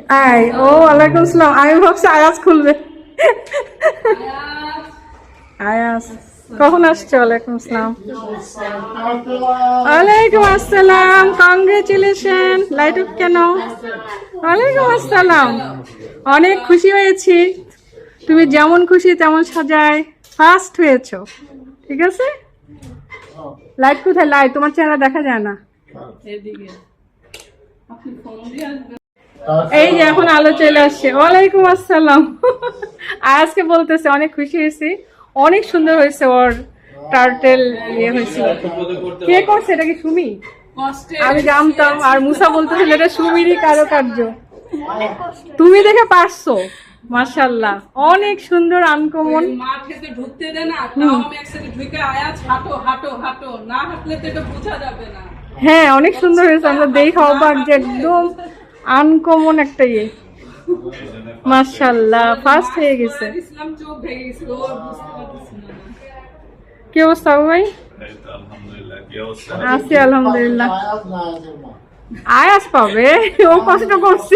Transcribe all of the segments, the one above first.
আয় ও ওয়ালাইকুম আসসালাম। আমি ভাবছি আয়াজ খুলবে। আয়াজ কখন আসছে? ওয়ালাইকুম আসসালাম। ওয়ালাইকুম আসসালাম, কংগ্রেচুলেশন। লাইট অফ কেন? ওয়ালাইকুম আসসালাম। অনেক খুশি হয়েছি, তুমি যেমন খুশি তেমন সাজায় ফার্স্ট হয়েছো। ঠিক আছে, লাইট কোথায়? লাইট তোমার চেহারা দেখা যায় না। এই যে এখন আলো চলে আসছে। ওয়ালাইকুম আসসালাম। আজকে বলতেছে অনেক খুশি হয়েছি, অনেক সুন্দর হয়েছে। ওর টার্টেল ইয়ে হয়েছিল। কে করছে এটা? কি সুমি? আমি জানতাম। আর মুসা বলতেছিল এটা সুমিরই কারুকার্য। তুমি দেখে পারছো, মাশাআল্লাহ, অনেক সুন্দর, আনকমন। ঢুকতে দে না, তাও আমি একসাথে ঢুকে আয়াজ হাঁটো হাঁটো হাঁটো, না হাঁটলে তো এটা বোঝা যাবে না। হ্যাঁ, অনেক সুন্দর হয়েছে। আমরা দেখা অবাক যে একদম আনকমন একটা ইয়ে। মাশাআল্লাহ, ফার্স্ট হয়ে গেছে। ইসলাম চোখ ভেঙে গেছিল, ও বুঝতে পারতেছিল না। কি অবস্থা ভাই? আছি আলহামদুলিল্লাহ। আয়াস পাবে, ও কষ্ট করছে।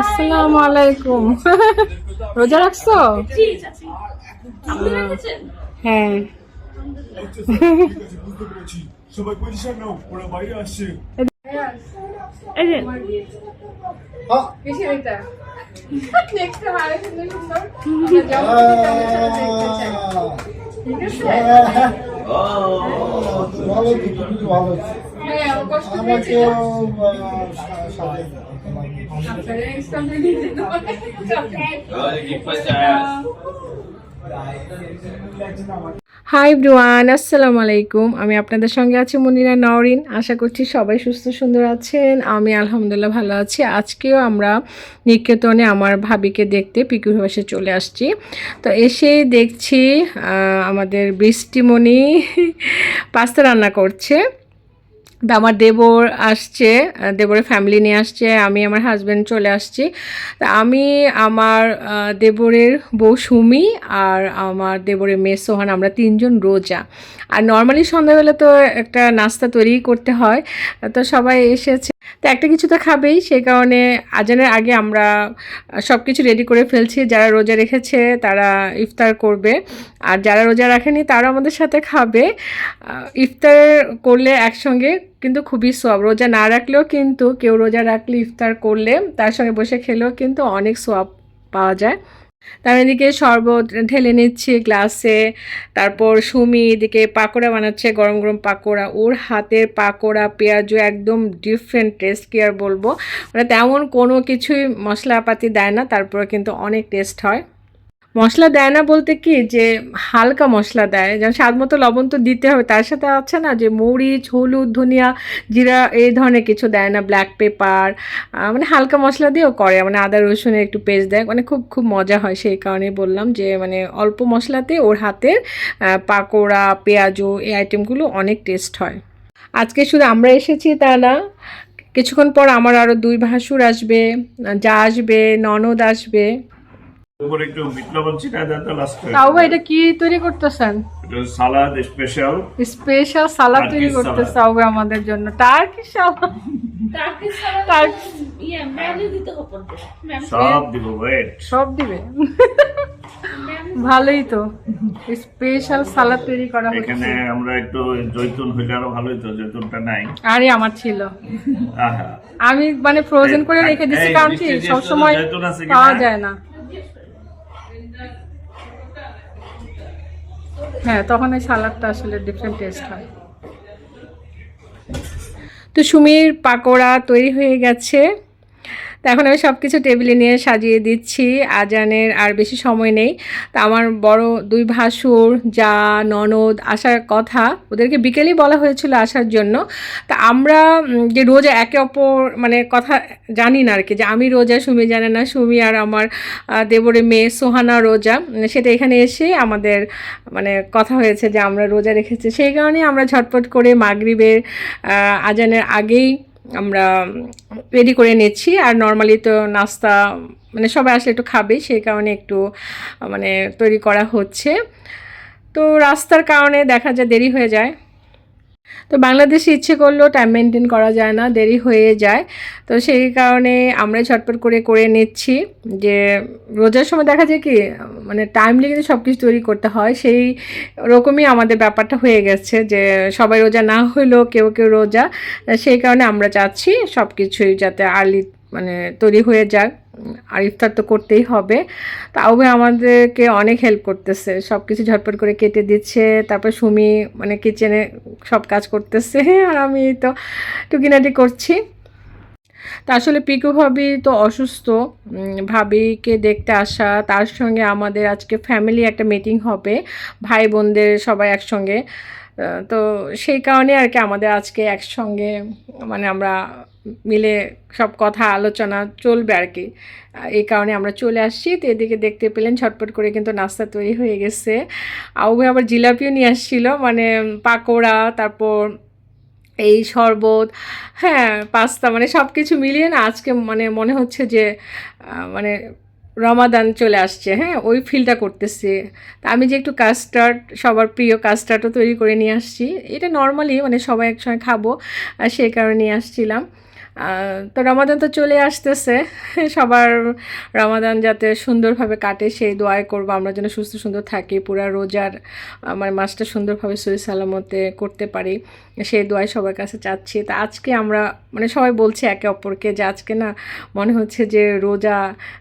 আসসালামু আলাইকুম। রোজা রাখছো? হ্যাঁ। সবাই পজিশন নাও, ওরা বাইরে আসছে। এই যে কিসের এটা? নেক্সট টাইম আরে সুন্দর সুন্দর আমরা যাবো, দেখতে চাই। ঠিক আছে? ভালো কিন্তু ভালো। হ্যাঁ, ও কষ্ট পেয়েছে। আচ্ছা, নেক্সট টাইম দিতে হাই এভরিওয়ান, আসসালামু আলাইকুম। আমি আপনাদের সঙ্গে আছি মুনিরা নওরিন। আশা করছি সবাই সুস্থ সুন্দর আছেন। আমি আলহামদুলিল্লাহ ভালো আছি। আজকেও আমরা নিকেতনে আমার ভাবিকে দেখতে পিকুর বাসায় চলে আসছি। তো এসে দেখছি আমাদের বৃষ্টিমণি পাস্তা রান্না করছে। তা আমার দেবর আসছে, দেবরের ফ্যামিলি নিয়ে আসছে, আমি আমার হাজব্যান্ড চলে আসছি। তা আমি আমার দেবরের বউ সুমি আর আমার দেবরের মেয়ে সোহান, আমরা তিনজন রোজা। আর নর্মালি সন্ধ্যাবেলা তো একটা নাস্তা তৈরি করতে হয়, তো সবাই এসেছে, তো একটা কিছু তো খাবেই। সেই কারণে আজানের আগে আমরা সব কিছু রেডি করে ফেলছি। যারা রোজা রেখেছে তারা ইফতার করবে, আর যারা রোজা রাখেনি তারা আমাদের সাথে খাবে। ইফতার করলে একসঙ্গে কিন্তু খুবই সওয়াব। রোজা না রাখলেও কিন্তু কেউ রোজা রাখলে ইফতার করলে তার সঙ্গে বসে খেলেও কিন্তু অনেক সওয়াব পাওয়া যায়। তার এদিকে শরবত ঢেলে নিচ্ছি গ্লাসে। তারপর সুমি এদিকে পাকোড়া বানাচ্ছে, গরম গরম পাকোড়া। ওর হাতের পাকোড়া পেঁয়াজু একদম ডিফারেন্ট টেস্ট, কি আর বলবো। মানে তেমন কোনো কিছুই মশলাপাতি দেয় না, তারপরে কিন্তু অনেক টেস্ট হয়। মশলা দেয় না বলতে কি, যে হালকা মশলা দেয়, যেমন স্বাদ মতো লবণ তো দিতে হবে, তার সাথে আছে না যে মরিচ, হলুদ, ধনিয়া, জিরা, এই ধরনের কিছু দেয় না, ব্ল্যাক পেপার, মানে হালকা মশলা দিয়েও করে, মানে আদা রসুনের একটু পেস্ট দেয়, মানে খুব খুব মজা হয়। সেই কারণেই বললাম যে মানে অল্প মশলাতে ওর হাতের পাকোড়া, পেঁয়াজু, এই আইটেমগুলো অনেক টেস্ট হয়। আজকে শুধু আমরা এসেছি তা না, কিছুক্ষণ পর আমার আরও 2 ভাসুর আসবে, যা আসবে, ননদ আসবে। উপরে একটু বিট লবণ ছিটা দেন তো লাস্ট করে। তাও এটা কি তৈরি করতেছেন? এটা সালাদ স্পেশাল। স্পেশাল সালাদ তৈরি করতেছে হবে আমাদের জন্য। টার্কি সালাদ, সব দিব, ওয়েট সব দিবে। ভালোই তো, স্পেশাল সালাদ তৈরি করা হচ্ছে। এখানে আমরা একটু জৈতুন হইলে আরো ভালোই তো, জৈতুনটা নাই। আরে আমার ছিল, আহা, আমি মানে ফ্রোজেন করে রেখে দিছি, এই কারণ কি বৃষ্টির দিনে সবসময় জৈতুন আছে কিনা? পাওয়া যায় না। হ্যাঁ, তখন এই সালাদটা আসলে ডিফারেন্ট টেস্ট হয়। তো সুমির পাকোড়া তৈরি হয়ে গেছে। তো এখন আমি সব কিছু টেবিলে নিয়ে সাজিয়ে দিচ্ছি। আজানের আর বেশি সময় নেই। তা আমার বড় 2 ভাসুর, যা, ননদ আসার কথা, ওদেরকে বিকেলেই বলা হয়েছিল আসার জন্য। তা আমরা যে রোজা একে অপর মানে কথা জানি না আর কি, যে আমি রোজা, সুমি জানে না, সুমি আর আমার দেবরের মেয়ে সোহানা রোজা, সেটা এখানে এসে আমাদের মানে কথা হয়েছে যে আমরা রোজা রেখেছি। সেই কারণেই আমরা ঝটপট করে মাগরিবের আজানের আগেই আমরা রেডি করে নিচ্ছি। আর নর্মালি তো নাস্তা মানে সবাই আসলে একটু খাবে, সেই কারণে একটু মানে তৈরি করা হচ্ছে। তো রাস্তার কারণে দেখা যায় দেরি হয়ে যায়। তো বাংলাদেশে ইচ্ছে করলেও টাইম মেনটেন করা যায় না, দেরি হয়ে যায়। তো সেই কারণে আমরা ঝটপট করে নিচ্ছি। যে রোজার সময় দেখা যায় কি মানে টাইমলি কিন্তু সব কিছু তৈরি করতে হয়, সেই রকমই আমাদের ব্যাপারটা হয়ে গেছে যে সবাই রোজা না হইলেও কেউ কেউ রোজা। সেই কারণে আমরা চাচ্ছি সব কিছুই যাতে আর্লি মানে তৈরি হয়ে যাক, আর ইফতার তো করতেই হবে। তাও আমাদেরকে অনেক হেল্প করতেছে, সব কিছু ঝটপট করে কেটে দিচ্ছে, তারপর সুমি মানে কিচেনে সব কাজ করতেছে আর আমি তো টুকিনাটি করছি। তা আসলে পিকু ভাবি তো অসুস্থ, ভাবিকে দেখতে আসা, তার সঙ্গে আমাদের আজকে ফ্যামিলি একটা মিটিং হবে, ভাই বোনদের সবাই একসঙ্গে। তো সেই কারণে আর কি আমাদের আজকে একসঙ্গে মানে আমরা মিলে সব কথা আলোচনা চলবে আর কি। এই কারণে আমরা চলে আসছি। তো এদিকে দেখতে পেলেন ঝটপট করে কিন্তু নাস্তা তৈরি হয়ে গেছে। আবার জিলাপিও নিয়ে আসছিল, মানে পাকোড়া, তারপর এই শরবত, হ্যাঁ পাস্তা, মানে সব কিছু মিলিয়ে না আজকে মানে মনে হচ্ছে যে মানে রমাদান চলে আসছে, হ্যাঁ ওই ফিলটা করতেছি। তা আমি যে একটু কাস্টার্ড, সবার প্রিয় কাস্টার্ডও তৈরি করে নিয়ে আসছি, এটা নর্মালি মানে সবাই একসঙ্গে খাবো আর সেই কারণে নিয়ে আসছিলাম। তো রমাদান তো চলে আসতেছে, সবার রমাদান যাতে সুন্দরভাবে কাটে সেই দোয়াই করবো, আমরা যেন সুস্থ সুন্দর থাকি, পুরা রোজার আমার মাসটা সুন্দরভাবে সহি সালামতে করতে পারি, সেই দোয়াই সবার কাছে চাচ্ছি। তা আজকে আমরা মানে সবাই বলছে একে অপরকে যে আজকে না মনে হচ্ছে যে রোজা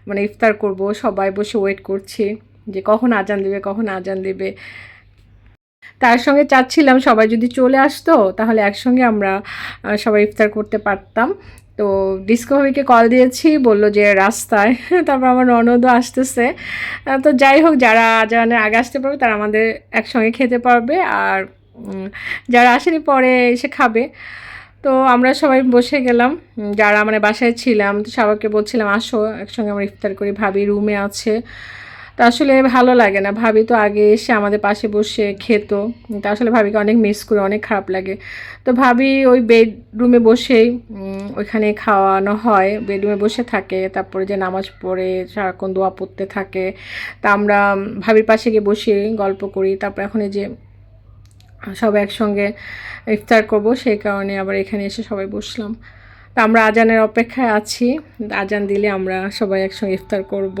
মানে ইফতার করব, সবাই বসে ওয়েট করছি যে কখন আজান দিবে, কখন আজান দিবে। তার সঙ্গে চাচ্ছিলাম সবাই যদি চলে আসতো তাহলে একসঙ্গে আমরা সবাই ইফতার করতে পারতাম। তো ডিস্কো ভাবিকে কল দিয়েছি, বলল যে রাস্তায়, তারপর আমার ননদও আসতেছে। তো যাই হোক, যারা আজানের আগে আসতে পারবে তারা আমাদের একসঙ্গে খেতে পারবে, আর যারা আসেনি পরে এসে খাবে। তো আমরা সবাই বসে গেলাম, যারা মানে বাসায় ছিলাম তো সবাইকে বলছিলাম আসো একসঙ্গে আমরা ইফতার করি, ভাবি রুমে আছে। তা আসলে ভালো লাগে না, ভাবি তো আগে এসে আমাদের পাশে বসে খেত, তা আসলে ভাবিকে অনেক মিস করে, অনেক খারাপ লাগে। তো ভাবি ওই বেডরুমে বসেই ওইখানে খাওয়ানো হয়, বেডরুমে বসে থাকে, তারপরে যে নামাজ পড়ে সারাক্ষণ দোয়া পড়তে থাকে। তা আমরা ভাবির পাশে গিয়ে বসে গল্প করি, তারপর এখন এই যে সবাই একসঙ্গে ইফতার করব, সেই কারণে আবার এখানে এসে সবাই বসলাম। তা আমরা আজানের অপেক্ষায় আছি, আজান দিলে আমরা সবাই একসঙ্গে ইফতার করব।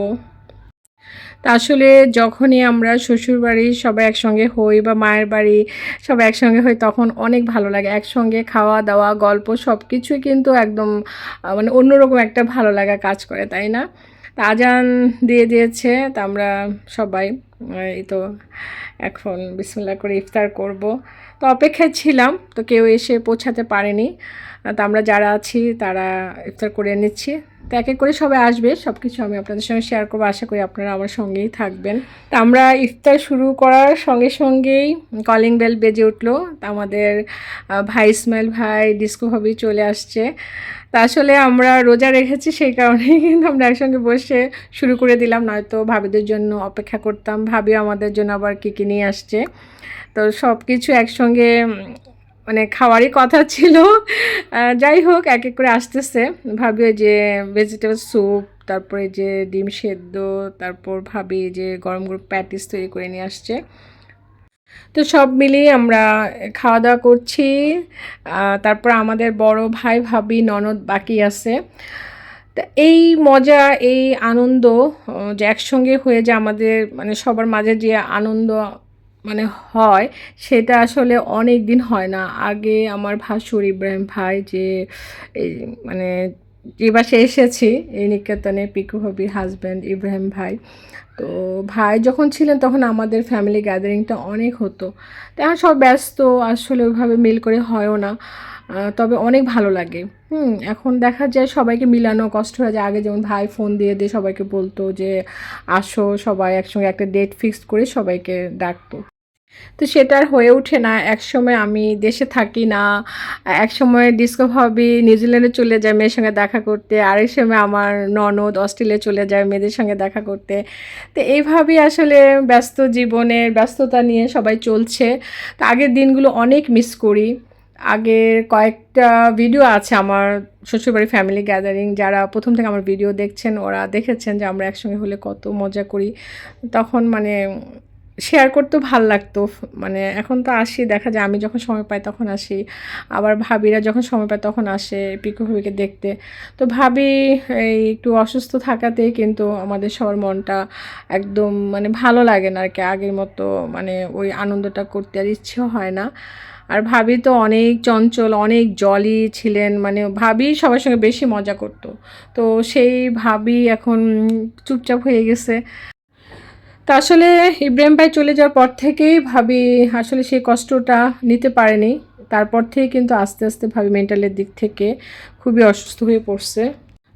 তা আসলে যখনই আমরা শ্বশুরবাড়ি সবাই একসঙ্গে হই বা মায়ের বাড়ি সবাই একসঙ্গে হই তখন অনেক ভালো লাগে, একসঙ্গে খাওয়া দাওয়া গল্প সব কিছুই কিন্তু একদম মানে অন্যরকম একটা ভালো লাগা কাজ করে, তাই না? তা আজান দিয়ে দিয়েছে, তা আমরা সবাই এই তো এখন বিসমিল্লাহ করে ইফতার করব। তো অপেক্ষায় ছিলাম, তো কেউ এসে পৌঁছাতে পারেনি। তা আমরা যারা আছি তারা ইফতার করে নিচ্ছি। তো এক এক করে সবাই আসবে, সব কিছু আমি আপনাদের সঙ্গে শেয়ার করবো, আশা করি আপনারা আমার সঙ্গেই থাকবেন। তা আমরা ইফতার শুরু করার সঙ্গে সঙ্গেই কলিং বেল বেজে উঠলো। তা আমাদের ভাই ইসমাইল ভাই, ডিস্কো ভাবি চলে আসছে। তা আসলে আমরা রোজা রেখেছি সেই কারণেই কিন্তু আমরা একসঙ্গে বসে শুরু করে দিলাম, নয়তো ভাবিদের জন্য অপেক্ষা করতাম, ভাবিও আমাদের জন্য আবার কী কী নিয়ে আসছে। তো সব কিছু একসঙ্গে মানে খাওয়ারই কথা ছিল। যাই হোক এক এক করে আসতেছে, ভাবি ওই যে ভেজিটেবল স্যুপ, তারপরে যে ডিম সেদ্ধ, তারপর ভাবি যে গরম গরম প্যাটিস তৈরি করে নিয়ে আসছে। তো সব মিলিয়ে আমরা খাওয়া দাওয়া করছি। তারপর আমাদের বড় ভাই ভাবি ননদ বাকি আছে। তা এই মজা, এই আনন্দ যে একসঙ্গে হয়ে যে আমাদের মানে সবার মাঝে যে আনন্দ মানে হয় সেটা আসলে অনেক দিন হয় না। আগে আমার ভাসুর ইব্রাহিম ভাই যে এই মানে যে বাসায় এসেছি এই নিকেতনে, পিকু ভাবির হাজব্যান্ড ইব্রাহিম ভাই, তো ভাই যখন ছিলেন তখন আমাদের ফ্যামিলি গ্যাদারিংটা অনেক হতো। তো এখন সব ব্যস্ত, আসলে ওইভাবে মিল করে হয়ও না। তবে অনেক ভালো লাগে। এখন দেখা যায় সবাইকে মিলানো কষ্ট হয়ে যায়। আগে যেমন ভাই ফোন দিয়ে দিয়ে সবাইকে বলতো যে আসো সবাই একসঙ্গে, একটা ডেট ফিক্সড করে সবাইকে ডাকতো। তো সেটা আর হয়ে ওঠে না। একসময় আমি দেশে থাকি না, একসময় ডিস্কো ভাবি নিউজিল্যান্ডে চলে যায় মেয়ের সঙ্গে দেখা করতে, আরেক সময় আমার ননদ অস্ট্রেলিয়া চলে যায় মেয়েদের সঙ্গে দেখা করতে। তো এইভাবেই আসলে ব্যস্ত জীবনের ব্যস্ততা নিয়ে সবাই চলছে। তো আগের দিনগুলো অনেক মিস করি। আগের কয়েকটা ভিডিও আছে আমার শ্বশুরবাড়ি ফ্যামিলি গ্যাদারিং, যারা প্রথম থেকে আমার ভিডিও দেখছেন ওরা দেখেছেন যে আমরা একসঙ্গে হলে কত মজা করি। তখন মানে শেয়ার করতেও ভাল লাগতো। মানে এখন তো আসি, দেখা যায় আমি যখন সময় পাই তখন আসি, আবার ভাবিরা যখন সময় পায় তখন আসে পিকু ভাবিকে দেখতে। তো ভাবি এই একটু অসুস্থ থাকাতেই কিন্তু আমাদের সবার মনটা একদম মানে ভালো লাগে না আর কি, আগের মতো মানে ওই আনন্দটা করতে আর ইচ্ছেও হয় না। আর ভাবি তো অনেক চঞ্চল, অনেক জলি ছিলেন, মানে ভাবি সবার সঙ্গে বেশি মজা করতো। তো সেই ভাবি এখন চুপচাপ হয়ে গেছে। তা আসলে ইব্রাহিম ভাই চলে যাওয়ার পর থেকেই ভাবি আসলে সেই কষ্টটা নিতে পারেনি। তারপর থেকে কিন্তু আস্তে আস্তে ভাবি মেন্টালের দিক থেকে খুবই অসুস্থ হয়ে পড়ছে।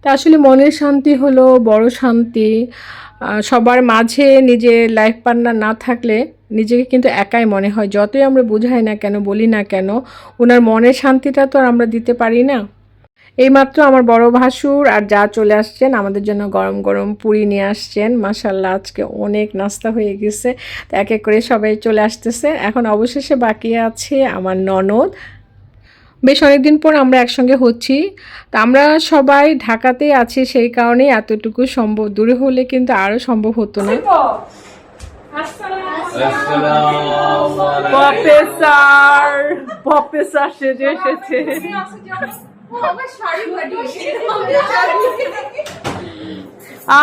তা আসলে মনের শান্তি হলো বড় শান্তি। সবার মাঝে নিজের লাইফ পার্টনার না থাকলে নিজেকে কিন্তু একাই মনে হয়, যতই আমরা বুঝাই না কেন, বলি না কেন, ওনার মনের শান্তিটা তো আর আমরা দিতে পারি না। এইমাত্র আমার বড় ভাসুর আর যা চলে আসছেন, আমাদের জন্য গরম গরম পুরি নিয়ে আসছেন। মাশাল্লাহ আজকে অনেক নাস্তা হয়ে গেছে। তো এক এক করে সবাই চলে আসতেছে। এখন অবশেষে বাকি আছে আমার ননদ। বেশ অনেকদিন পর আমরা একসঙ্গে হচ্ছি। তা আমরা সবাই ঢাকাতেই আছি, সেই কারণেই এতটুকু সম্ভব। দূরে হলে কিন্তু আরও সম্ভব হতো না। প্রফেসর প্রফেসর সেজে এসেছে।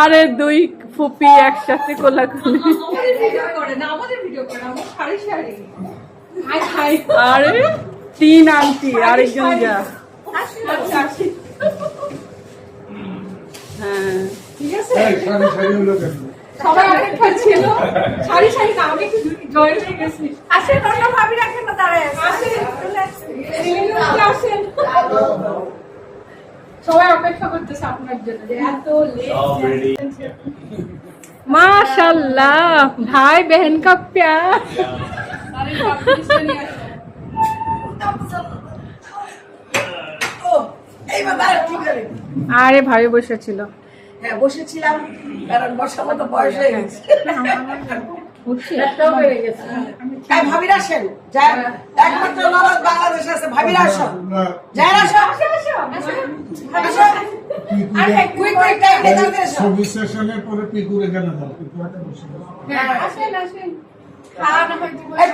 আরে দুই ফুপি একসাথে কোলাকুলি। আরে তিন আন্টি আরেকজন যা। হ্যাঁ ঠিক আছে, সবাই অপেক্ষা ছিল। সারি সারি না, আমি একটু জয়েন হয়ে গেছি। আসেন অন্য ভাবি রাখেন না, দাঁড়ায় আসেন। সবাই অপেক্ষা করতেছে আপনার জন্য, যে এত লেট। মাশাআল্লাহ ভাই बहन का प्यार। আরে ভাবি বসেছিল। হ্যাঁ বসেছিলাম, কারণ বসার মতো বয়স হয়ে গেছে। ভাবিরা আসেন, একমাত্র ননদ বাংলাদেশে আছে, ভাবিরা আসো, যাই আসো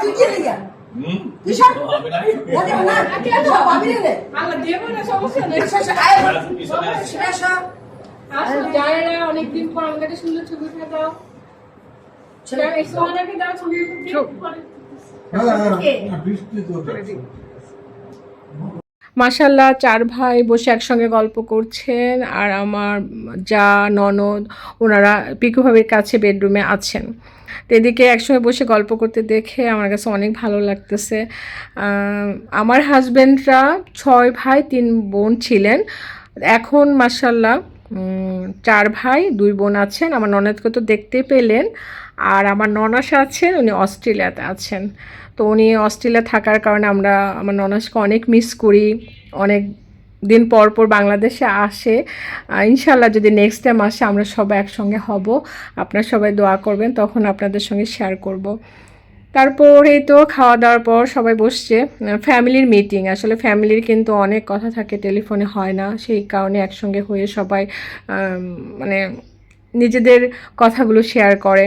তুই কি লিগা অনেকদিন পর আমাকে সুন্দর ছবি উঠে দাও। মাশাল্লাহ চার ভাই বসে একসঙ্গে গল্প করছেন, আর আমার যা ননদ ওনারা পিকু ভাবির কাছে বেডরুমে আছেন। তো এদিকে একসঙ্গে বসে গল্প করতে দেখে আমার কাছে অনেক ভালো লাগতেছে। আমার হাজব্যান্ডরা 6 ভাই 3 বোন ছিলেন, এখন মাশাল্লাহ 4 ভাই 2 বোন আছেন। আমার ননদকে তো দেখতে পেলেন। আর আমার ননাস আছেন, উনি অস্ট্রেলিয়াতে আছেন। তো উনি অস্ট্রেলিয়া থাকার কারণে আমরা আমার ননাসকে অনেক মিস করি। অনেক দিন পর পর বাংলাদেশে আসে। ইনশাল্লাহ যদি নেক্সট টাইম আসে আমরা সবাই একসঙ্গে হব। আপনারা সবাই দোয়া করবেন, তখন আপনাদের সঙ্গে শেয়ার করব। তারপর এই তো খাওয়া দাওয়ার পর সবাই বসছে, ফ্যামিলির মিটিং। আসলে ফ্যামিলির কিন্তু অনেক কথা থাকে, টেলিফোনে হয় না, সেই কারণে একসঙ্গে হয়ে সবাই মানে নিজেদের কথাগুলো শেয়ার করে।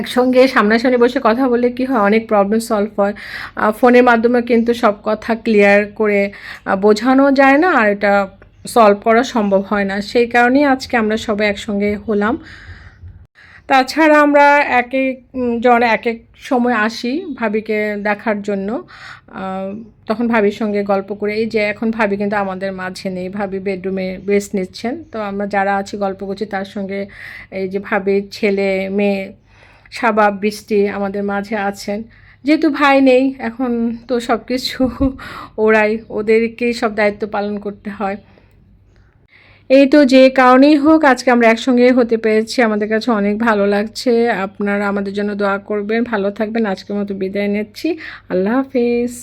একসঙ্গে সামনাসামনি বসে কথা বলে কি হয়, অনেক প্রবলেম সলভ হয়। ফোনের মাধ্যমে কিন্তু সব কথা ক্লিয়ার করে বোঝানো যায় না, আর এটা সলভ করা সম্ভব হয় না। সেই কারণেই আজকে আমরা সবাই একসঙ্গে হলাম। তাছাড়া আমরা এক এক জন এক এক সময় আসি ভাবিকে দেখার জন্য। তখন ভাবির সঙ্গে গল্প করে, এই যে এখন ভাবি কিন্তু আমাদের মাঝে নেই, ভাবি বেডরুমে রেস্ট নিচ্ছেন। তো আমরা যারা আছি গল্প করছি, তার সঙ্গে এই যে ভাবির ছেলে মেয়ে শাবাব বৃষ্টি আমাদের মাঝে আছেন। যেহেতু ভাই নেই এখন, তো সব কিছু ওদেরকেই সব দায়িত্ব পালন করতে হয়। এই তো যে কারণেই হোক আজকে আমরা একসঙ্গে হতে পেরেছি, আমাদের কাছে অনেক ভালো লাগছে। আপনারা আমাদের জন্য দোয়া করবেন, ভালো থাকবেন। আজকের মতো বিদায় নিচ্ছি, আল্লাহ হাফেজ।